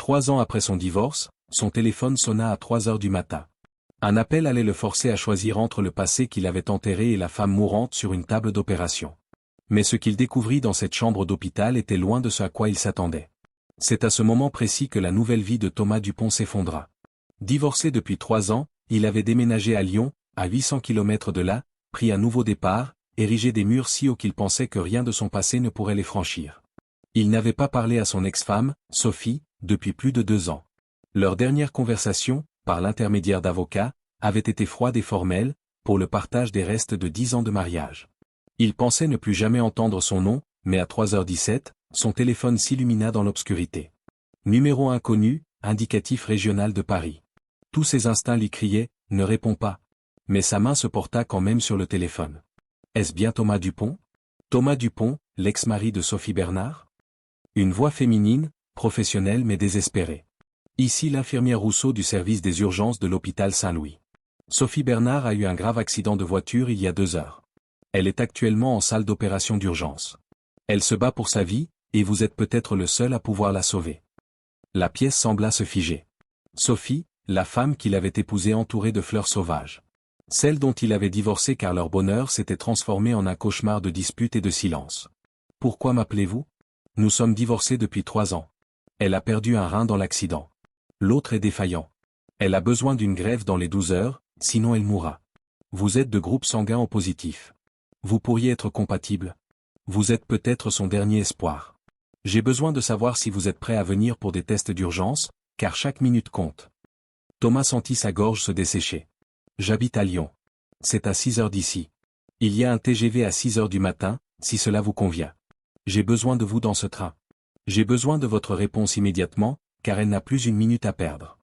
3 ans après son divorce, son téléphone sonna à 3 heures du matin. Un appel allait le forcer à choisir entre le passé qu'il avait enterré et la femme mourante sur une table d'opération. Mais ce qu'il découvrit dans cette chambre d'hôpital était loin de ce à quoi il s'attendait. C'est à ce moment précis que la nouvelle vie de Thomas Dupont s'effondra. Divorcé depuis 3 ans, il avait déménagé à Lyon, à 800 km de là, pris un nouveau départ, érigé des murs si hauts qu'il pensait que rien de son passé ne pourrait les franchir. Il n'avait pas parlé à son ex-femme, Sophie, depuis plus de 2 ans. Leur dernière conversation, par l'intermédiaire d'avocats, avait été froide et formelle, pour le partage des restes de 10 ans de mariage. Il pensait ne plus jamais entendre son nom, mais à 3h17, son téléphone s'illumina dans l'obscurité. Numéro inconnu, indicatif régional de Paris. Tous ses instincts lui criaient « Ne réponds pas ». Mais sa main se porta quand même sur le téléphone. Est-ce bien Thomas Dupont? Thomas Dupont, l'ex-mari de Sophie Bernard? Une voix féminine, professionnelle mais désespérée. Ici l'infirmière Rousseau du service des urgences de l'hôpital Saint-Louis. Sophie Bernard a eu un grave accident de voiture il y a 2 heures. Elle est actuellement en salle d'opération d'urgence. Elle se bat pour sa vie, et vous êtes peut-être le seul à pouvoir la sauver. La pièce sembla se figer. Sophie, la femme qu'il avait épousée entourée de fleurs sauvages. Celle dont il avait divorcé car leur bonheur s'était transformé en un cauchemar de disputes et de silence. Pourquoi m'appelez-vous? Nous sommes divorcés depuis 3 ans. Elle a perdu un rein dans l'accident. L'autre est défaillant. Elle a besoin d'une greffe dans les 12 heures, sinon elle mourra. Vous êtes de groupe sanguin O positif. Vous pourriez être compatible. Vous êtes peut-être son dernier espoir. J'ai besoin de savoir si vous êtes prêt à venir pour des tests d'urgence, car chaque minute compte. Thomas sentit sa gorge se dessécher. J'habite à Lyon. C'est à 6 heures d'ici. Il y a un TGV à 6 heures du matin, si cela vous convient. J'ai besoin de vous dans ce train. J'ai besoin de votre réponse immédiatement, car elle n'a plus une minute à perdre.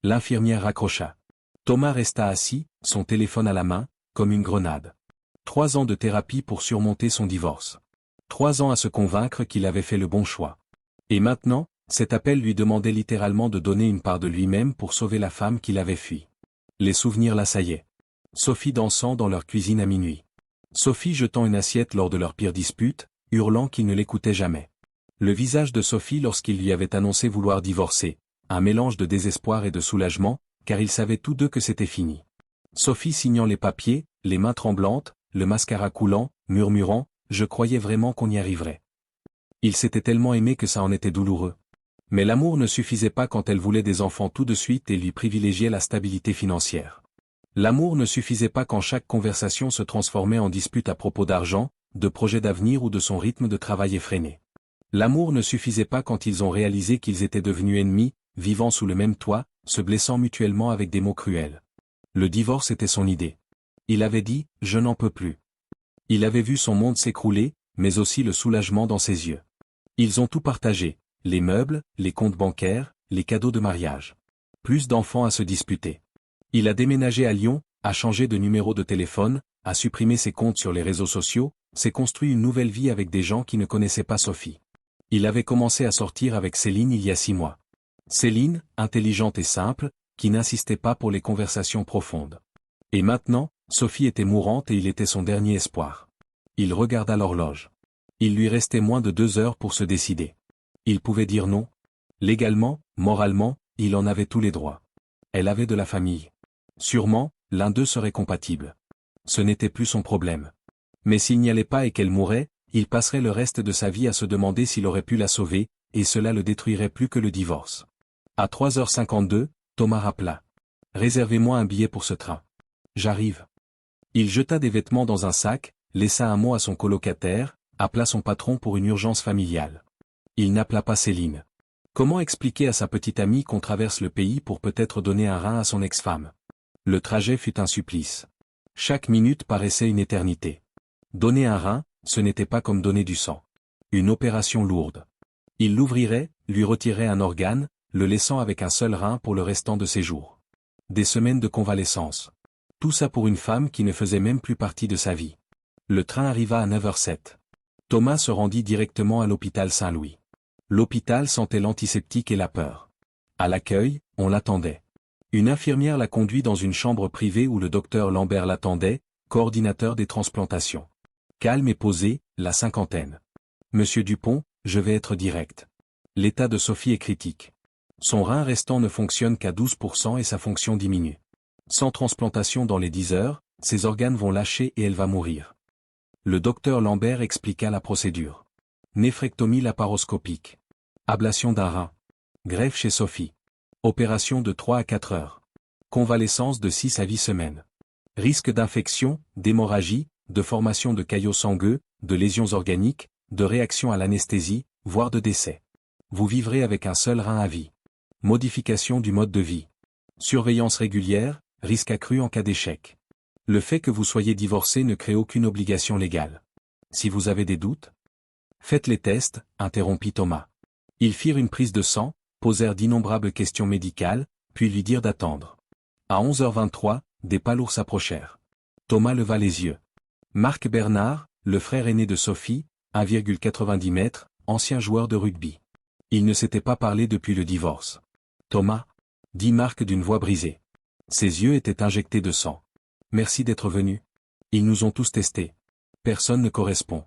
L'infirmière raccrocha. Thomas resta assis, son téléphone à la main, comme une grenade. 3 ans de thérapie pour surmonter son divorce. 3 ans à se convaincre qu'il avait fait le bon choix. Et maintenant, cet appel lui demandait littéralement de donner une part de lui-même pour sauver la femme qu'il avait fui. Les souvenirs l'assaillaient. Sophie dansant dans leur cuisine à minuit. Sophie jetant une assiette lors de leur pire dispute, hurlant qu'il ne l'écoutait jamais. Le visage de Sophie lorsqu'il lui avait annoncé vouloir divorcer, un mélange de désespoir et de soulagement, car ils savaient tous deux que c'était fini. Sophie signant les papiers, les mains tremblantes, le mascara coulant, murmurant « Je croyais vraiment qu'on y arriverait. » Ils s'étaient tellement aimés que ça en était douloureux. Mais l'amour ne suffisait pas quand elle voulait des enfants tout de suite et lui privilégiait la stabilité financière. L'amour ne suffisait pas quand chaque conversation se transformait en dispute à propos d'argent, de projets d'avenir ou de son rythme de travail effréné. L'amour ne suffisait pas quand ils ont réalisé qu'ils étaient devenus ennemis, vivant sous le même toit, se blessant mutuellement avec des mots cruels. Le divorce était son idée. Il avait dit « Je n'en peux plus ». Il avait vu son monde s'écrouler, mais aussi le soulagement dans ses yeux. Ils ont tout partagé, les meubles, les comptes bancaires, les cadeaux de mariage. Plus d'enfants à se disputer. Il a déménagé à Lyon, a changé de numéro de téléphone, a supprimé ses comptes sur les réseaux sociaux, s'est construit une nouvelle vie avec des gens qui ne connaissaient pas Sophie. Il avait commencé à sortir avec Céline il y a 6 mois. Céline, intelligente et simple, qui n'insistait pas pour les conversations profondes. Et maintenant, Sophie était mourante et il était son dernier espoir. Il regarda l'horloge. Il lui restait moins de 2 heures pour se décider. Il pouvait dire non. Légalement, moralement, il en avait tous les droits. Elle avait de la famille. Sûrement, l'un d'eux serait compatible. Ce n'était plus son problème. Mais s'il n'y allait pas et qu'elle mourrait, il passerait le reste de sa vie à se demander s'il aurait pu la sauver, et cela le détruirait plus que le divorce. À 3h52, Thomas rappela. « Réservez-moi un billet pour ce train. J'arrive. » Il jeta des vêtements dans un sac, laissa un mot à son colocataire, appela son patron pour une urgence familiale. Il n'appela pas Céline. Comment expliquer à sa petite amie qu'on traverse le pays pour peut-être donner un rein à son ex-femme? Le trajet fut un supplice. Chaque minute paraissait une éternité. Donner un rein, ce n'était pas comme donner du sang. Une opération lourde. Il l'ouvrirait, lui retirerait un organe, le laissant avec un seul rein pour le restant de ses jours. Des semaines de convalescence. Tout ça pour une femme qui ne faisait même plus partie de sa vie. Le train arriva à 9h07. Thomas se rendit directement à l'hôpital Saint-Louis. L'hôpital sentait l'antiseptique et la peur. À l'accueil, on l'attendait. Une infirmière l'a conduit dans une chambre privée où le docteur Lambert l'attendait, coordinateur des transplantations. Calme et posé, la cinquantaine. « Monsieur Dupont, je vais être direct. L'état de Sophie est critique. Son rein restant ne fonctionne qu'à 12% et sa fonction diminue. Sans transplantation dans les 10 heures, ses organes vont lâcher et elle va mourir. Le docteur Lambert expliqua la procédure. Néphrectomie laparoscopique. Ablation d'un rein. Greffe chez Sophie. Opération de 3 à 4 heures. Convalescence de 6 à 8 semaines. Risque d'infection, d'hémorragie, de formation de caillots sangueux, de lésions organiques, de réaction à l'anesthésie, voire de décès. Vous vivrez avec un seul rein à vie. Modification du mode de vie. Surveillance régulière, risque accru en cas d'échec. Le fait que vous soyez divorcé ne crée aucune obligation légale. Si vous avez des doutes, faites les tests, interrompit Thomas. Ils firent une prise de sang, posèrent d'innombrables questions médicales, puis lui dirent d'attendre. À 11h23, des palourds s'approchèrent. Thomas leva les yeux. Marc Bernard, le frère aîné de Sophie, 1,90 m, ancien joueur de rugby. Ils ne s'étaient pas parlé depuis le divorce. Thomas, dit Marc d'une voix brisée. Ses yeux étaient injectés de sang. Merci d'être venu. Ils nous ont tous testés. Personne ne correspond.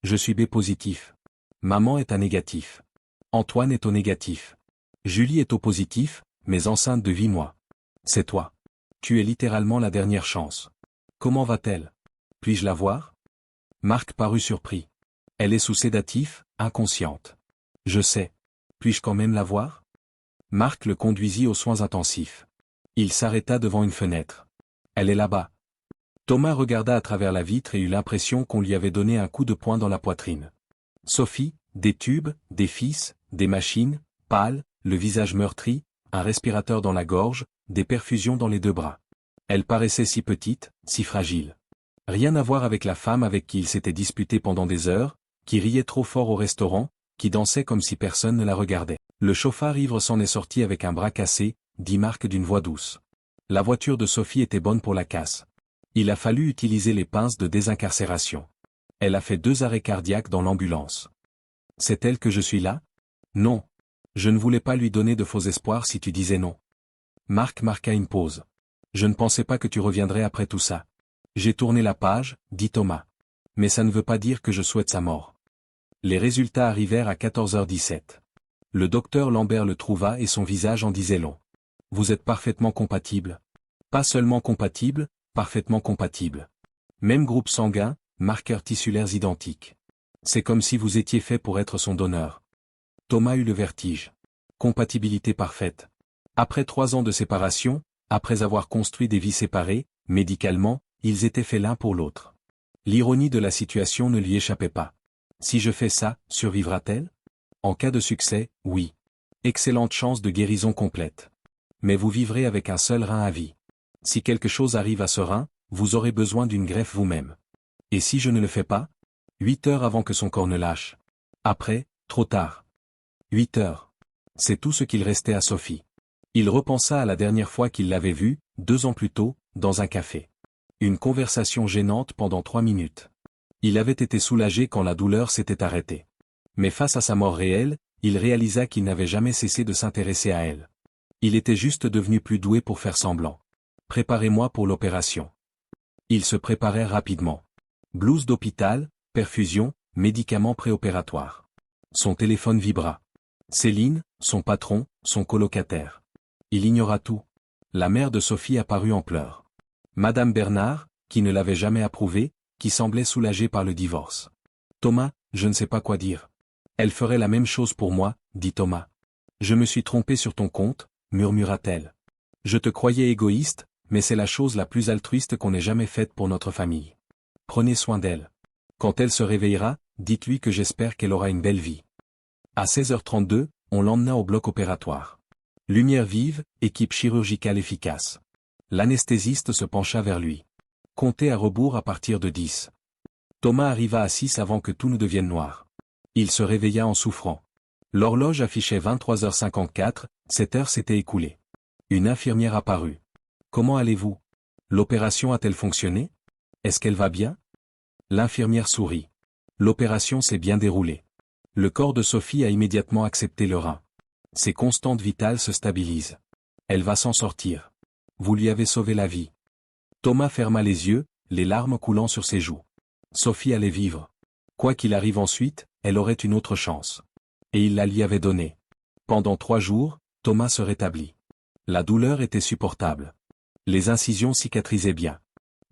Je suis B positif. Maman est A négatif. Antoine est O négatif. Julie est O positif, mais enceinte de 8 mois. C'est toi. Tu es littéralement la dernière chance. Comment va-t-elle? Puis-je la voir? Marc parut surpris. Elle est sous sédatif, inconsciente. Je sais. Puis-je quand même la voir? Marc le conduisit aux soins intensifs. Il s'arrêta devant une fenêtre. Elle est là-bas. Thomas regarda à travers la vitre et eut l'impression qu'on lui avait donné un coup de poing dans la poitrine. Sophie, des tubes, des fils, des machines, pâle, le visage meurtri, un respirateur dans la gorge, des perfusions dans les 2 bras. Elle paraissait si petite, si fragile. Rien à voir avec la femme avec qui il s'était disputé pendant des heures, qui riait trop fort au restaurant, qui dansait comme si personne ne la regardait. Le chauffard ivre s'en est sorti avec un bras cassé, dit Marc d'une voix douce. La voiture de Sophie était bonne pour la casse. Il a fallu utiliser les pinces de désincarcération. Elle a fait 2 arrêts cardiaques dans l'ambulance. C'est elle que je suis là? Non. Je ne voulais pas lui donner de faux espoirs si tu disais non. Marc marqua une pause. Je ne pensais pas que tu reviendrais après tout ça. J'ai tourné la page, dit Thomas. Mais ça ne veut pas dire que je souhaite sa mort. Les résultats arrivèrent à 14h17. Le docteur Lambert le trouva et son visage en disait long. Vous êtes parfaitement compatibles. Pas seulement compatibles, parfaitement compatibles. Même groupe sanguin, marqueurs tissulaires identiques. C'est comme si vous étiez fait pour être son donneur. Thomas eut le vertige. Compatibilité parfaite. Après 3 ans de séparation, après avoir construit des vies séparées, médicalement, ils étaient faits l'un pour l'autre. L'ironie de la situation ne lui échappait pas. Si je fais ça, survivra-t-elle? En cas de succès, oui. Excellente chance de guérison complète. Mais vous vivrez avec un seul rein à vie. Si quelque chose arrive à ce rein, vous aurez besoin d'une greffe vous-même. Et si je ne le fais pas? 8 heures avant que son corps ne lâche. Après, trop tard. 8 heures. C'est tout ce qu'il restait à Sophie. Il repensa à la dernière fois qu'il l'avait vue, 2 ans plus tôt, dans un café. Une conversation gênante pendant 3 minutes. Il avait été soulagé quand la douleur s'était arrêtée. Mais face à sa mort réelle, il réalisa qu'il n'avait jamais cessé de s'intéresser à elle. Il était juste devenu plus doué pour faire semblant. Préparez-moi pour l'opération. Ils se préparèrent rapidement. Blouse d'hôpital, perfusion, médicaments préopératoires. Son téléphone vibra. Céline, son patron, son colocataire. Il ignora tout. La mère de Sophie apparut en pleurs. Madame Bernard, qui ne l'avait jamais approuvée, qui semblait soulagée par le divorce. Thomas, je ne sais pas quoi dire. Elle ferait la même chose pour moi, dit Thomas. Je me suis trompé sur ton compte, murmura-t-elle. Je te croyais égoïste, mais c'est la chose la plus altruiste qu'on ait jamais faite pour notre famille. Prenez soin d'elle. Quand elle se réveillera, dites-lui que j'espère qu'elle aura une belle vie. À 16h32, on l'emmena au bloc opératoire. Lumière vive, équipe chirurgicale efficace. L'anesthésiste se pencha vers lui. Comptez à rebours à partir de 10. Thomas arriva à 6 avant que tout ne devienne noir. Il se réveilla en souffrant. L'horloge affichait 23h54, 7 heures s'étaient écoulées. Une infirmière apparut. Comment allez-vous? L'opération a-t-elle fonctionné? Est-ce qu'elle va bien? L'infirmière sourit. L'opération s'est bien déroulée. Le corps de Sophie a immédiatement accepté le rein. Ses constantes vitales se stabilisent. Elle va s'en sortir. Vous lui avez sauvé la vie. Thomas ferma les yeux, les larmes coulant sur ses joues. Sophie allait vivre. Quoi qu'il arrive ensuite, elle aurait une autre chance. Et il la lui avait donnée. Pendant 3 jours, Thomas se rétablit. La douleur était supportable. Les incisions cicatrisaient bien.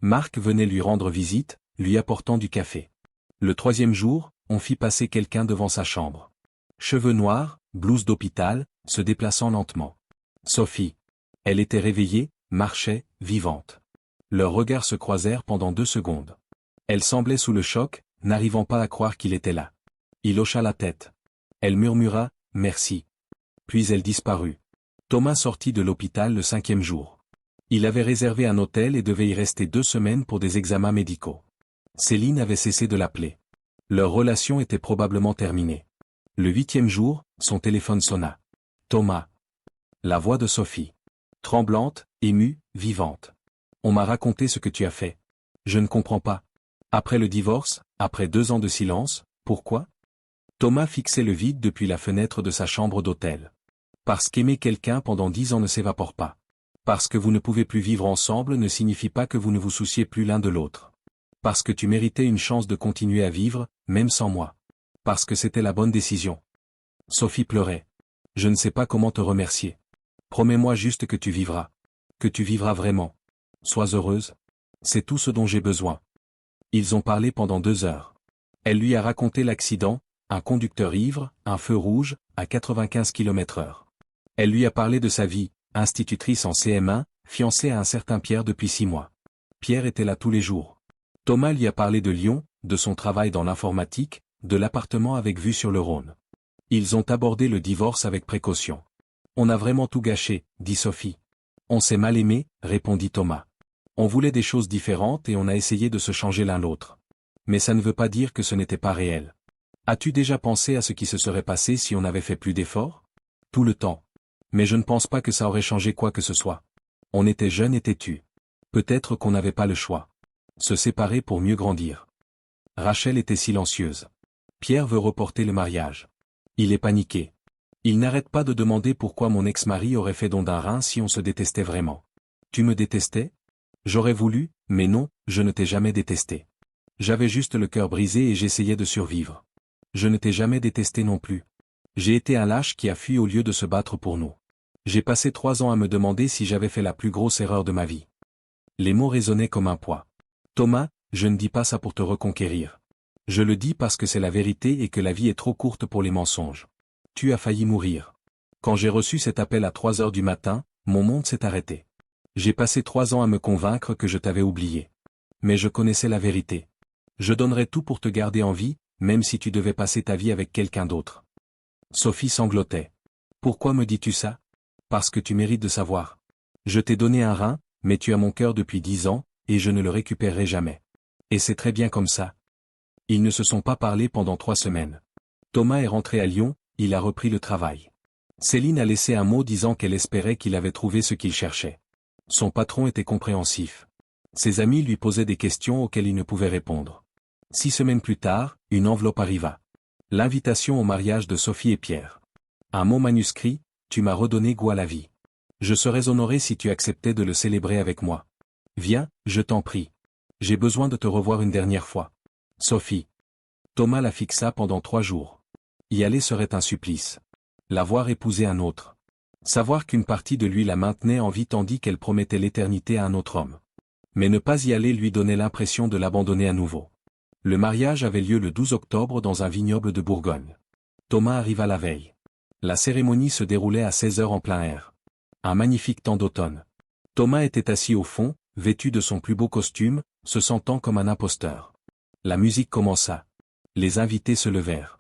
Marc venait lui rendre visite, lui apportant du café. Le troisième jour, on fit passer quelqu'un devant sa chambre. Cheveux noirs, blouse d'hôpital, se déplaçant lentement. Sophie. Elle était réveillée, marchait, vivante. Leurs regards se croisèrent pendant 2 secondes. Elle semblait sous le choc, n'arrivant pas à croire qu'il était là. Il hocha la tête. Elle murmura « Merci ». Puis elle disparut. Thomas sortit de l'hôpital le 5e jour. Il avait réservé un hôtel et devait y rester 2 semaines pour des examens médicaux. Céline avait cessé de l'appeler. Leur relation était probablement terminée. Le 8e jour, son téléphone sonna. Thomas. La voix de Sophie. Tremblante, émue, vivante. On m'a raconté ce que tu as fait. Je ne comprends pas. Après le divorce, après 2 ans de silence, pourquoi? Thomas fixait le vide depuis la fenêtre de sa chambre d'hôtel. Parce qu'aimer quelqu'un pendant 10 ans ne s'évapore pas. Parce que vous ne pouvez plus vivre ensemble ne signifie pas que vous ne vous souciez plus l'un de l'autre. Parce que tu méritais une chance de continuer à vivre, même sans moi. Parce que c'était la bonne décision. Sophie pleurait. Je ne sais pas comment te remercier. Promets-moi juste que tu vivras. Que tu vivras vraiment. Sois heureuse. C'est tout ce dont j'ai besoin. Ils ont parlé pendant 2 heures. Elle lui a raconté l'accident, un conducteur ivre, un feu rouge, à 95 km/h. Elle lui a parlé de sa vie, institutrice en CM1, fiancée à un certain Pierre depuis 6 mois. Pierre était là tous les jours. Thomas lui a parlé de Lyon, de son travail dans l'informatique, de l'appartement avec vue sur le Rhône. Ils ont abordé le divorce avec précaution. On a vraiment tout gâché, dit Sophie. On s'est mal aimé, répondit Thomas. On voulait des choses différentes et on a essayé de se changer l'un l'autre. Mais ça ne veut pas dire que ce n'était pas réel. As-tu déjà pensé à ce qui se serait passé si on avait fait plus d'efforts? Tout le temps. Mais je ne pense pas que ça aurait changé quoi que ce soit. On était jeunes et têtus. Peut-être qu'on n'avait pas le choix. Se séparer pour mieux grandir. Rachel était silencieuse. Pierre veut reporter le mariage. Il est paniqué. Il n'arrête pas de demander pourquoi mon ex-mari aurait fait don d'un rein si on se détestait vraiment. Tu me détestais? J'aurais voulu, mais non, je ne t'ai jamais détesté. J'avais juste le cœur brisé et j'essayais de survivre. Je ne t'ai jamais détesté non plus. J'ai été un lâche qui a fui au lieu de se battre pour nous. J'ai passé 3 ans à me demander si j'avais fait la plus grosse erreur de ma vie. Les mots résonnaient comme un poids. Thomas, je ne dis pas ça pour te reconquérir. Je le dis parce que c'est la vérité et que la vie est trop courte pour les mensonges. Tu as failli mourir. Quand j'ai reçu cet appel à 3 heures du matin, mon monde s'est arrêté. J'ai passé 3 ans à me convaincre que je t'avais oublié. Mais je connaissais la vérité. Je donnerais tout pour te garder en vie, même si tu devais passer ta vie avec quelqu'un d'autre. Sophie sanglotait. Pourquoi me dis-tu ça? Parce que tu mérites de savoir. Je t'ai donné un rein, mais tu as mon cœur depuis 10 ans, et je ne le récupérerai jamais. Et c'est très bien comme ça. Ils ne se sont pas parlé pendant 3 semaines. Thomas est rentré à Lyon, il a repris le travail. Céline a laissé un mot disant qu'elle espérait qu'il avait trouvé ce qu'il cherchait. Son patron était compréhensif. Ses amis lui posaient des questions auxquelles il ne pouvait répondre. 6 semaines plus tard, une enveloppe arriva. L'invitation au mariage de Sophie et Pierre. Un mot manuscrit, tu m'as redonné goût à la vie. Je serais honoré si tu acceptais de le célébrer avec moi. Viens, je t'en prie. J'ai besoin de te revoir une dernière fois. Sophie. Thomas la fixa pendant 3 jours. Y aller serait un supplice. La voir épouser un autre. Savoir qu'une partie de lui la maintenait en vie tandis qu'elle promettait l'éternité à un autre homme. Mais ne pas y aller lui donnait l'impression de l'abandonner à nouveau. Le mariage avait lieu le 12 octobre dans un vignoble de Bourgogne. Thomas arriva la veille. La cérémonie se déroulait à 16 heures en plein air. Un magnifique temps d'automne. Thomas était assis au fond, vêtu de son plus beau costume, se sentant comme un imposteur. La musique commença. Les invités se levèrent.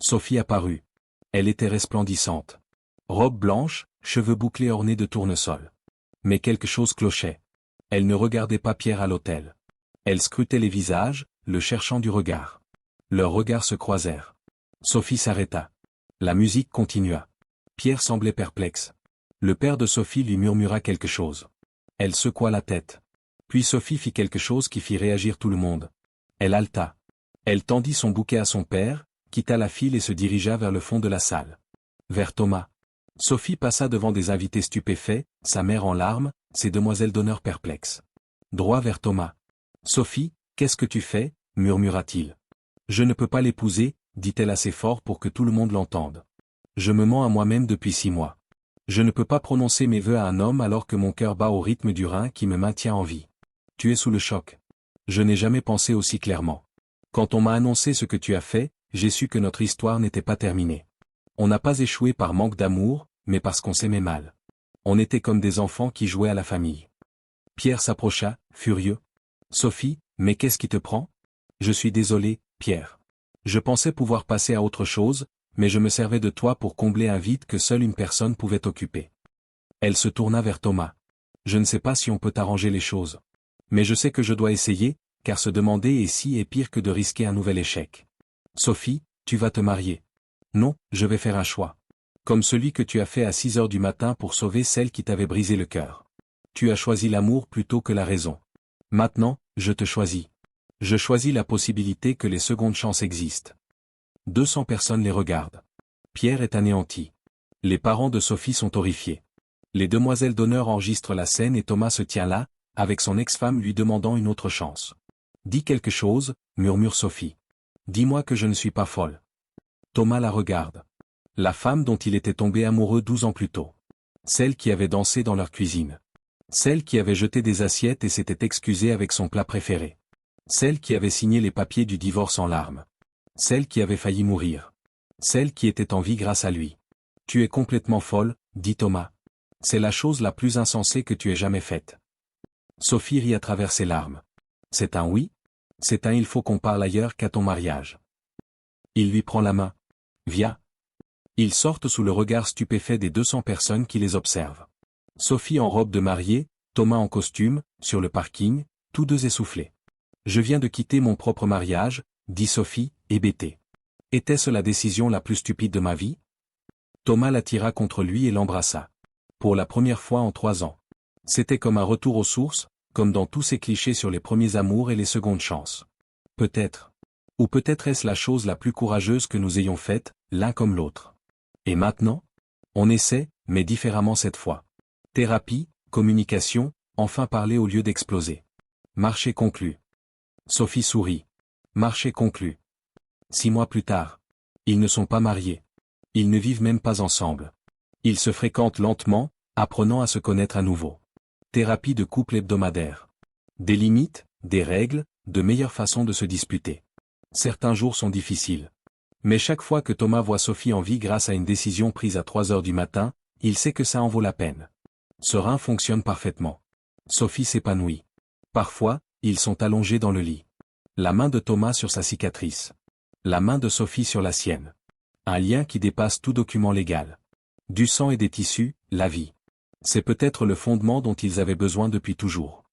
Sophie apparut. Elle était resplendissante. Robe blanche, cheveux bouclés ornés de tournesol. Mais quelque chose clochait. Elle ne regardait pas Pierre à l'autel. Elle scrutait les visages, le cherchant du regard. Leurs regards se croisèrent. Sophie s'arrêta. La musique continua. Pierre semblait perplexe. Le père de Sophie lui murmura quelque chose. Elle secoua la tête. Puis Sophie fit quelque chose qui fit réagir tout le monde. Elle haleta. Elle tendit son bouquet à son père, quitta la file et se dirigea vers le fond de la salle. Vers Thomas. Sophie passa devant des invités stupéfaits, sa mère en larmes, ses demoiselles d'honneur perplexes. Droit vers Thomas. Sophie, qu'est-ce que tu fais? Murmura-t-il. Je ne peux pas l'épouser, dit-elle assez fort pour que tout le monde l'entende. Je me mens à moi-même depuis 6 mois. Je ne peux pas prononcer mes vœux à un homme alors que mon cœur bat au rythme du rein qui me maintient en vie. Tu es sous le choc. Je n'ai jamais pensé aussi clairement. Quand on m'a annoncé ce que tu as fait, j'ai su que notre histoire n'était pas terminée. On n'a pas échoué par manque d'amour, mais parce qu'on s'aimait mal. On était comme des enfants qui jouaient à la famille. Pierre s'approcha, furieux. Sophie, mais qu'est-ce qui te prend? Je suis désolé, Pierre. Je pensais pouvoir passer à autre chose, mais je me servais de toi pour combler un vide que seule une personne pouvait occuper. Elle se tourna vers Thomas. Je ne sais pas si on peut arranger les choses. Mais je sais que je dois essayer, car se demander et si est pire que de risquer un nouvel échec. Sophie, tu vas te marier. Non, je vais faire un choix. Comme celui que tu as fait à 6 heures du matin pour sauver celle qui t'avait brisé le cœur. Tu as choisi l'amour plutôt que la raison. Maintenant, je te choisis. Je choisis la possibilité que les secondes chances existent. 200 personnes les regardent. Pierre est anéanti. Les parents de Sophie sont horrifiés. Les demoiselles d'honneur enregistrent la scène et Thomas se tient là, avec son ex-femme lui demandant une autre chance. Dis quelque chose, murmure Sophie. Dis-moi que je ne suis pas folle. Thomas la regarde. La femme dont il était tombé amoureux 12 ans plus tôt. Celle qui avait dansé dans leur cuisine. Celle qui avait jeté des assiettes et s'était excusée avec son plat préféré. Celle qui avait signé les papiers du divorce en larmes. Celle qui avait failli mourir. Celle qui était en vie grâce à lui. Tu es complètement folle, dit Thomas. C'est la chose la plus insensée que tu aies jamais faite. Sophie rit à travers ses larmes. C'est un oui? C'est un il faut qu'on parle ailleurs qu'à ton mariage. Il lui prend la main. Viens. Ils sortent sous le regard stupéfait des 200 personnes qui les observent. Sophie en robe de mariée, Thomas en costume, sur le parking, tous deux essoufflés. Je viens de quitter mon propre mariage, dit Sophie, hébétée. Était-ce la décision la plus stupide de ma vie? Thomas l'attira contre lui et l'embrassa. Pour la première fois en 3 ans. C'était comme un retour aux sources, comme dans tous ces clichés sur les premiers amours et les secondes chances. Peut-être. Ou peut-être est-ce la chose la plus courageuse que nous ayons faite, l'un comme l'autre. Et maintenant? On essaie, mais différemment cette fois. Thérapie, communication, enfin parler au lieu d'exploser. Marché conclu. Sophie sourit. Marché conclu. 6 mois plus tard. Ils ne sont pas mariés. Ils ne vivent même pas ensemble. Ils se fréquentent lentement, apprenant à se connaître à nouveau. Thérapie de couple hebdomadaire. Des limites, des règles, de meilleures façons de se disputer. Certains jours sont difficiles. Mais chaque fois que Thomas voit Sophie en vie grâce à une décision prise à 3 heures du matin, il sait que ça en vaut la peine. Ce rein fonctionne parfaitement. Sophie s'épanouit. Parfois, ils sont allongés dans le lit. La main de Thomas sur sa cicatrice. La main de Sophie sur la sienne. Un lien qui dépasse tout document légal. Du sang et des tissus, la vie. C'est peut-être le fondement dont ils avaient besoin depuis toujours.